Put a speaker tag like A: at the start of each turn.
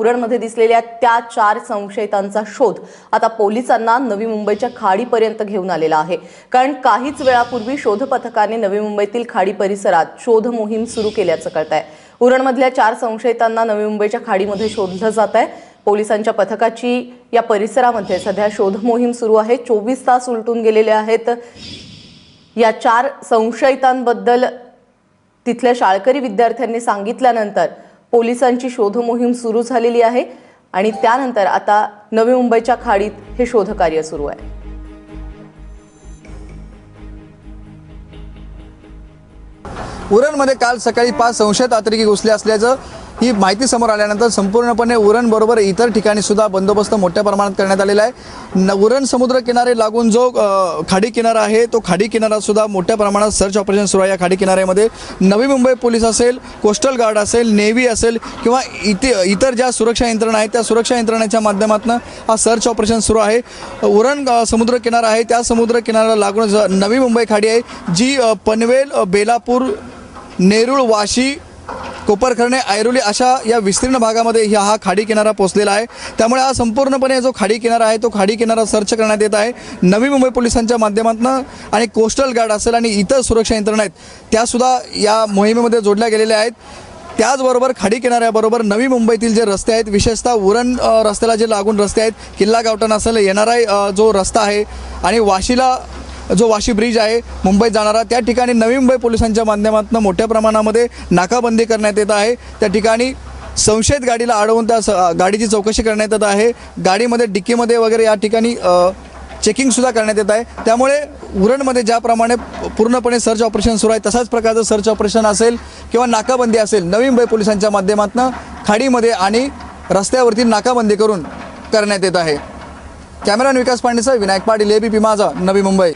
A: उरणमध्ये दिसलेल्या त्या 4 संशयितांचा शोध आता पोलिसांना नवी मुंबईच्या खाडीपर्यंत घेऊन आलेला आहे। कारण काहीच वेळापूर्वी शोध पथकाने नवी मुंबईतील खाडी परिसरात शोध मोहीम सुरू केल्याचं कळतंय। उरणमधल्या 4 संशयितांना नवी मुंबईच्या खाडीमध्ये शोधलं जात आहे। पोलिसांच्या पथकाची या परिसरामध्ये सध्या शोध मोहीम सुरू आहे। 24 तास उलटून गेलेले आहेत। या 4 संशयितांबद्दल तिथल्या शाळकरी विद्यार्थ्यांनी सांगितल्यानंतर पोलिसांची शोध मोहीम सुरू झालेली आहे आणि त्यानंतर आता नवी मुंबईच्या खाडीत हे शोधकार्य सुरू आहे।
B: उरणमध्ये काल सकाळी 5 संशयित अतिरेकी घुसले असल्याचं ही माहिती समोर आल्यानंतर संपूर्णपणे उरण बरोबर इतर ठिकाणी सुद्धा बंदोबस्त मोठ्या प्रमाणात करण्यात आलेला आहे। उरण समुद्र किनारे लागून जो खाडी किनारा आहे तो खाडी किनारा सुद्धा मोठ्या प्रमाणात सर्च ऑपरेशन सुरू आहे। या खाडी किनाऱ्यामध्ये नवी मुंबई पोलीस असेल, कोस्टल गार्ड असेल, नेव्ही असेल किंवा इतर ज्या सुरक्षा यंत्रणा आहेत त्या सुरक्षा यंत्रणेच्या माध्यमातून हा सर्च ऑपरेशन सुरू आहे। उरण समुद्र किनारा आहे त्या समुद्र किनाऱ्याला लागून नवी मुंबई खाडी आहे जी पनवेल, बेलापूर, नेरूळ, वाशी, कोपरखर्णे, ऐरोली अशा या विस्तीर्ण भागामध्ये हा खाडी किनारा पोहोचलेला आहे। त्यामुळे हा संपूर्णपणे जो खाडी किनारा आहे तो खाडी किनारा सर्च करण्यात येत आहे नवी मुंबई पोलिसांच्या माध्यमातून आणि कोस्टल गार्ड असेल आणि इतर सुरक्षा यंत्रणा आहेत त्यासुद्धा या मोहिमेमध्ये जोडल्या गेलेल्या आहेत। त्याचबरोबर खाडी किनाऱ्याबरोबर नवी मुंबईतील जे रस्ते आहेत, विशेषतः उरण रस्त्याला जे लागून रस्ते आहेत, किल्ला गावठण असेल, येणाराई जो रस्ता आहे आणि वाशीला जो वाशी ब्रिज आहे मुंबईत जाणारा, त्या ठिकाणी नवी मुंबई पोलिसांच्या माध्यमातून मोठ्या प्रमाणामध्ये नाकाबंदी करण्यात येत आहे। त्या ठिकाणी संशयित गाडीला अडवून त्या गाडीची चौकशी करण्यात येत आहे। गाडीमध्ये डिक्कीमध्ये वगैरे या ठिकाणी चेकिंगसुद्धा करण्यात येत आहे। त्यामुळे उरणमध्ये ज्याप्रमाणे पूर्णपणे सर्च ऑपरेशन सुरू आहे तसाच प्रकारचं सर्च ऑपरेशन असेल किंवा नाकाबंदी असेल नवी मुंबई पोलिसांच्या माध्यमातून खाडीमध्ये आणि रस्त्यावरती नाकाबंदी करून करण्यात येत आहे। कॅमेरामॅन विकास पांडेसह विनायक पाटील, ABP माझा, नवी मुंबई।